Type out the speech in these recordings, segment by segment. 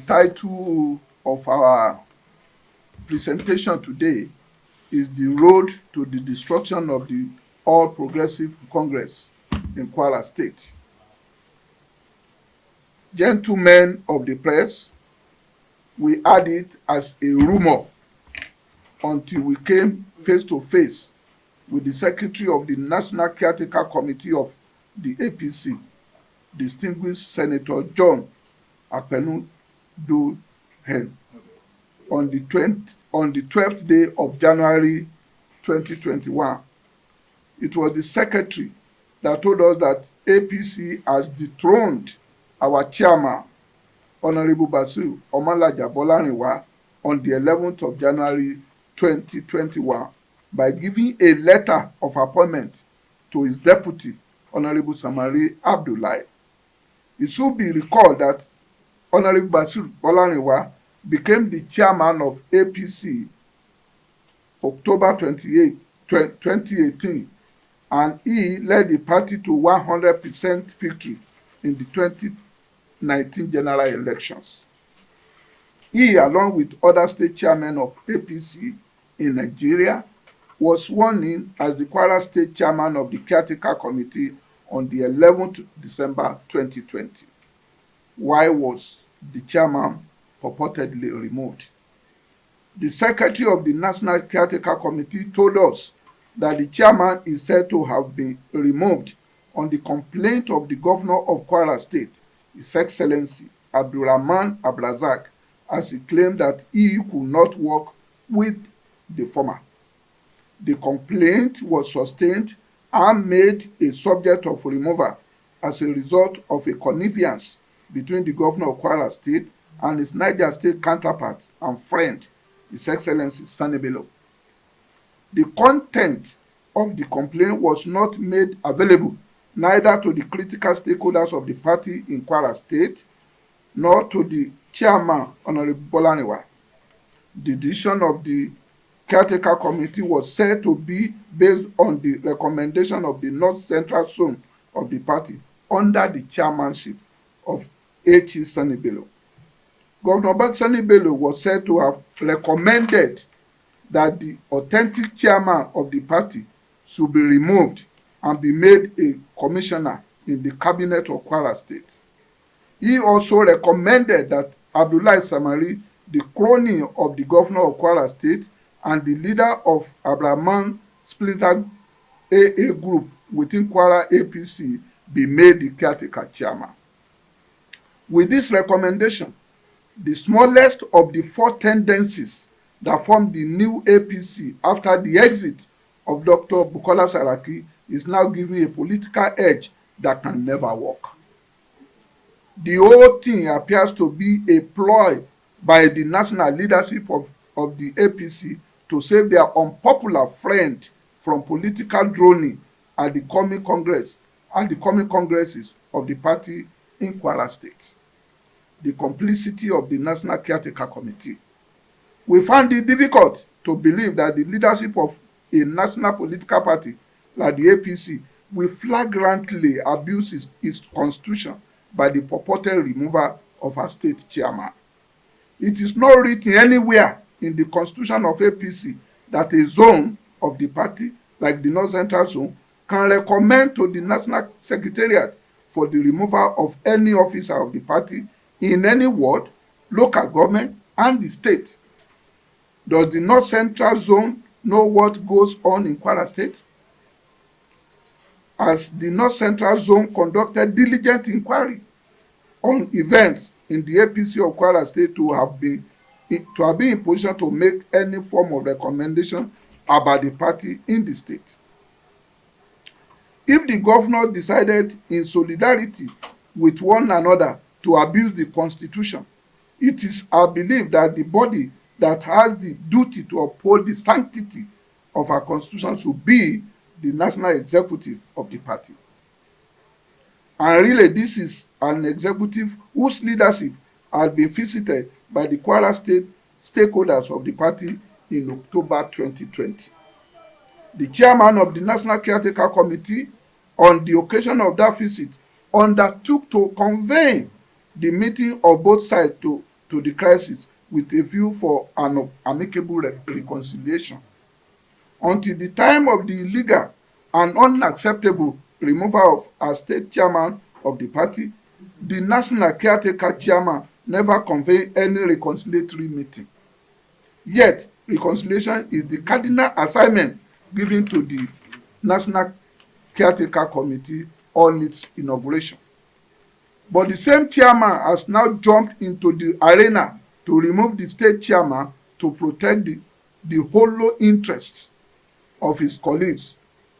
title of our presentation today is The Road to the Destruction of the All Progressive Congress in Kwara State. Gentlemen of the press, we had it as a rumor until we came face to face with the Secretary of the National Caretaker Committee of the APC, distinguished Senator John Akpenu Dohen, on the 12th day of January 2021. It was the secretary that told us that APC has dethroned our chairman, Honorable Basiru Omalaja Bolarinwa, on the 11th of January 2021 by giving a letter of appointment to his deputy, Honorable Samari Abdullahi. It should be recalled that Honorable Basiru Bolarinwa became the chairman of APC October 28, 2018, and he led the party to 100% victory in the 2019 general elections. He, along with other state chairmen of APC in Nigeria, was sworn in as the Kwara State chairman of the Caretaker Committee on the 11th December 2020. Why was the chairman purportedly removed? The secretary of the National Caretaker Committee told us that the chairman is said to have been removed on the complaint of the governor of Kwara State, His Excellency Abdulrahman Abdulrazak, as he claimed that he could not work with the former. The complaint was sustained and made a subject of removal as a result of a connivance between the governor of Kwara State and his Niger State counterpart and friend, His Excellency Sani Bello. The content of the complaint was not made available neither to the critical stakeholders of the party in Kwara State nor to the chairman, Honorable Bolarinwa. The decision of the Caretaker Committee was said to be based on the recommendation of the North Central Zone of the party under the chairmanship of H.E. Sani Bello. Governor Sani Bello was said to have recommended that the authentic chairman of the party should be removed and be made a commissioner in the cabinet of Kwara State. He also recommended that Abdullahi Samari, the crony of the governor of Kwara State and the leader of Abraman Splinter AA group within Kwara APC, be made the caretaker chairman. With this recommendation, the smallest of the four tendencies that form the new APC after the exit of Dr. Bukola Saraki is now given a political edge that can never work. The whole thing appears to be a ploy by the national leadership of the APC to save their unpopular friend from political droning at the coming congresses of the party in Kwara State. The complicity of the National Caretaker Committee. We found it difficult to believe that the leadership of a national political party like the APC will flagrantly abuse its constitution by the purported removal of a state chairman. It is not written anywhere in the constitution of APC that a zone of the party, like the North Central Zone, can recommend to the National Secretariat for the removal of any officer of the party in any ward, local government, and the state. Does the North Central Zone know what goes on in Kwara State? As the North Central Zone conducted diligent inquiry on events in the APC of Kwara State to have been in position to make any form of recommendation about the party in the state. If the governor decided in solidarity with one another to abuse the constitution, it is our belief that the body that has the duty to uphold the sanctity of our constitution should be the national executive of the party. And really, this is an executive whose leadership has been visited by the Kwara State stakeholders of the party in October 2020. The chairman of the National Caretaker Committee, on the occasion of that visit, undertook to convene the meeting of both sides to to the crisis with a view for an amicable reconciliation. Until the time of the illegal and unacceptable removal of our state chairman of the party, the national caretaker chairman never convened any reconciliatory meeting. Yet, reconciliation is the cardinal assignment given to the National Caretaker Committee on its inauguration. But the same chairman has now jumped into the arena to remove the state chairman to protect the hollow interests of his colleagues,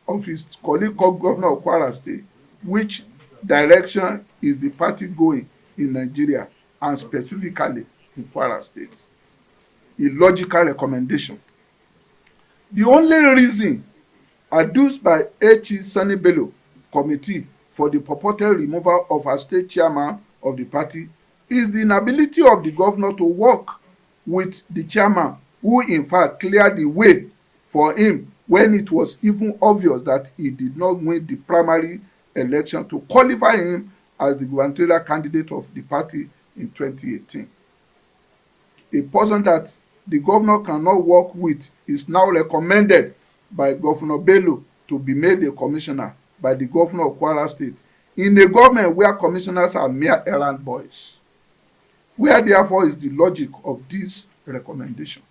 of his colleague called Governor of Kwara State, which direction is the party going in Nigeria and specifically in Kwara State. A logical recommendation. The only reason adduced by H.E. Sani Bello committee for the purported removal of our state chairman of the party is the inability of the governor to work with the chairman, who in fact cleared the way for him when it was even obvious that he did not win the primary election to qualify him as the gubernatorial candidate of the party in 2018. A person that the governor cannot work with is now recommended by Governor Bello to be made a commissioner by the governor of Kwara State in a government where commissioners are mere errand boys. Where therefore is the logic of this recommendation?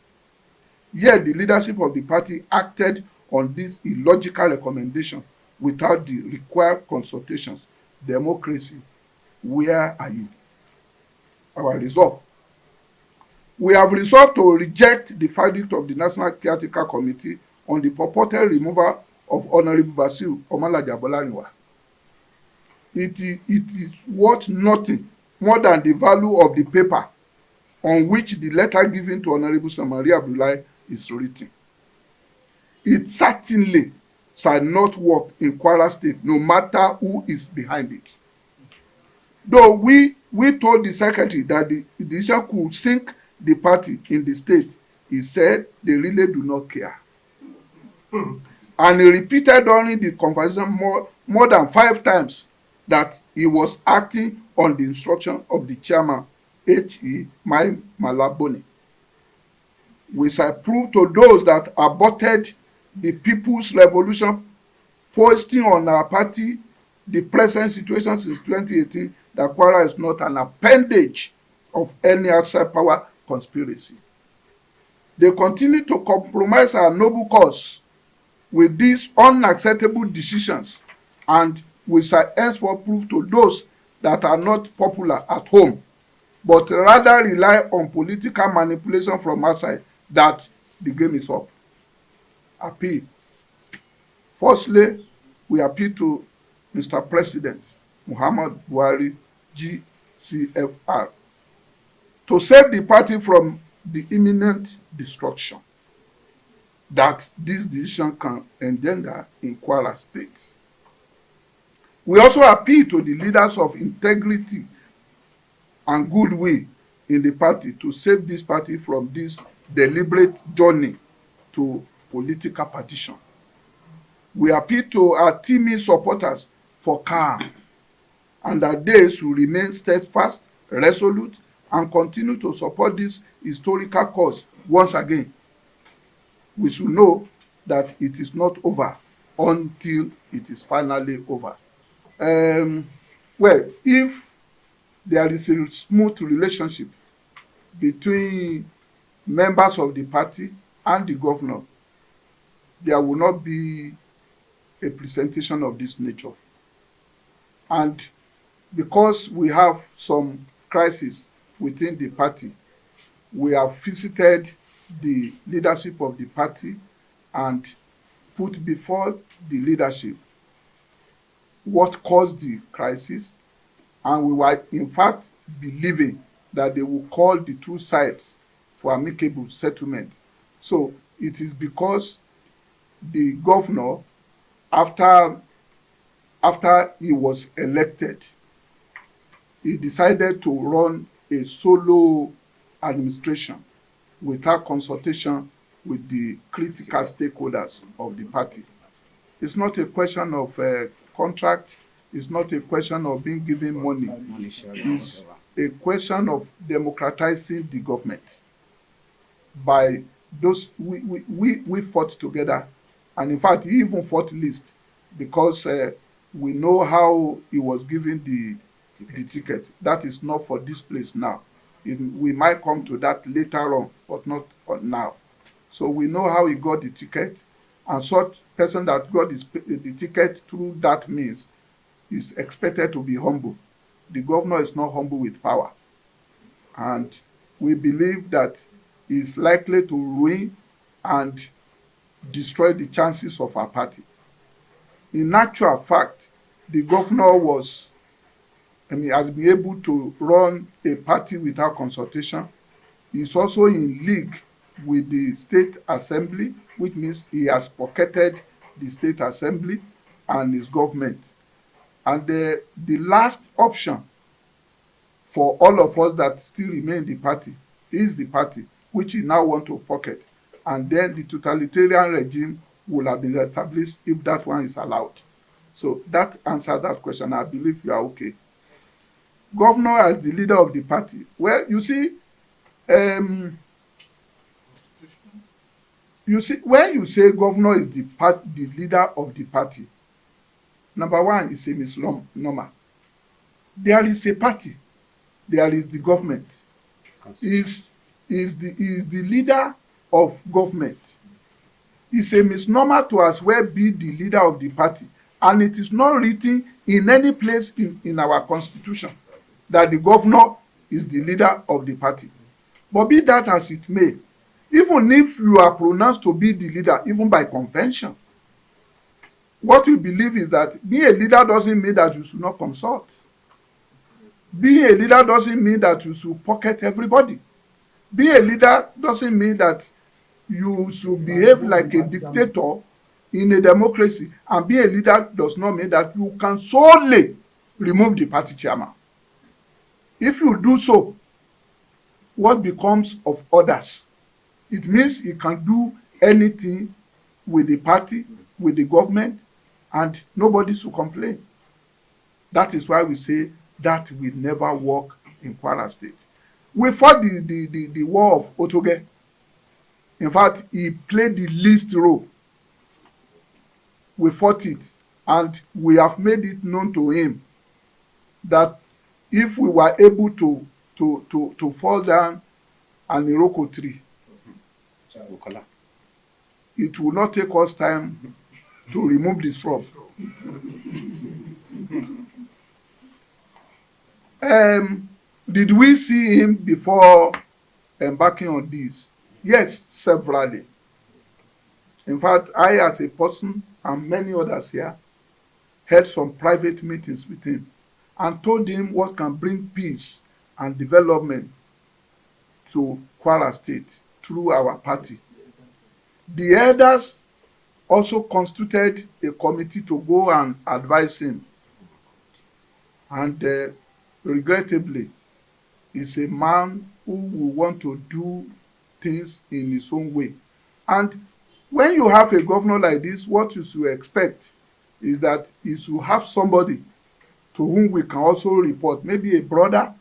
Yet the leadership of the party acted on this illogical recommendation without the required consultations. Democracy, where are you? Our resolve. We have resolved to reject the verdict of the National Caretaker Committee on the purported removal of Honorable Basiru Omalaja Bolarinwa. It is worth nothing more than the value of the paper on which the letter given to Honorable Samari Abdullahi is written. It certainly shall not work in Kwara State, no matter who is behind it. Though we told the secretary that the decision could sink the party in the state, he said they really do not care. And he repeated during the conversation more than 5 times that he was acting on the instruction of the chairman, H.E. Mai Malaboni. We shall prove to those that aborted the People's Revolution, foisting on our party the present situation since 2018, that Kwara is not an appendage of any outside power conspiracy. They continue to compromise our noble cause with these unacceptable decisions, and we shall henceforth prove to those that are not popular at home, but rather rely on political manipulation from outside, that the game is up. Appeal. Firstly, we appeal to Mr. President Muhammad Buhari, GCFR, to save the party from the imminent destruction that this decision can engender in Kwara State. We also appeal to the leaders of integrity and goodwill in the party to save this party from this deliberate journey to political partition. We appeal to our teaming supporters for calm, and that they should remain steadfast, resolute, and continue to support this historical cause once again. We should know that it is not over until it is finally over. Well, if there is a smooth relationship between members of the party and the governor, there will not be a presentation of this nature. And because we have some crisis within the party, we have visited the leadership of the party and put before the leadership what caused the crisis, and we were in fact believing that they will call the two sides for amicable settlement. So it is because the governor, after he was elected, he decided to run a solo administration without consultation with the critical stakeholders of the party. It's not a question of contract. It's not a question of being given money. a question of democratizing the government by those we fought together, and in fact he even fought least because we know how he was given the ticket. That is not for this place now. We might come to that later on, but not now. So we know how he got the ticket, and such person that got the ticket through that means is expected to be humble. The governor is not humble with power, and we believe that he is likely to ruin and destroy the chances of our party. In actual fact, the governor has been able to run a party without consultation. He is also in league with the state assembly, which means he has pocketed the state assembly and his government. And the last option for all of us that still remain in the party is the party which he now want to pocket. And then the totalitarian regime will have been established if that one is allowed. So that answers that question. I believe you are okay. Governor as the leader of the party. Well, you see, when you say governor is the leader of the party, number one is a misnomer. There is a party, there is the government. Is the leader of government. It's a misnomer to as well be the leader of the party, and it is not written in any place in our constitution that the governor is the leader of the party. But be that as it may, even if you are pronounced to be the leader, even by convention, what we believe is that being a leader doesn't mean that you should not consult. Being a leader doesn't mean that you should pocket everybody. Being a leader doesn't mean that you should behave like a dictator in a democracy. And being a leader does not mean that you can solely remove the party chairman. If you do so, what becomes of others? It means you can do anything with the party, with the government, and nobody should complain. That is why we say that will never work in Kwara State. We fought the war of Otoge. In fact, he played the least role. We fought it, and we have made it known to him that if we were able to fall down an Iroko tree, it will not take us time to remove the shrub. Did we see him before embarking on this? Yes, severally. In fact, I as a person and many others here had some private meetings with him and told him what can bring peace and development to Kwara State through our party. The elders also constituted a committee to go and advise him. And regrettably, he's a man who will want to do things in his own way. And when you have a governor like this, what you should expect is that he should have somebody to whom we can also report, maybe a brother,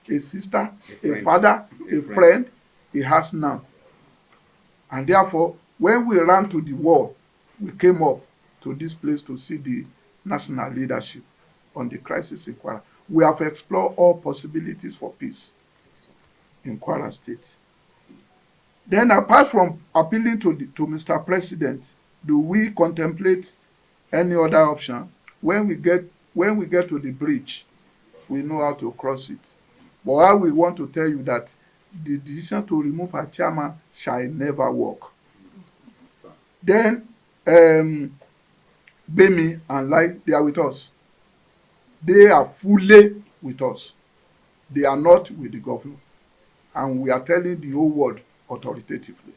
a sister, a father, a friend. He has none. And therefore, when we ran to the wall, we came up to this place to see the national leadership on the crisis in Kwara. We have explored all possibilities for peace in Kwara State. Then, apart from appealing to Mr. President, do we contemplate any other option? When we get to the bridge, we know how to cross it. But I will want to tell you that the decision to remove our chairman shall never work. Then, Bemi and Lai, they are with us. They are fully with us. They are not with the government. And we are telling the whole world authoritatively.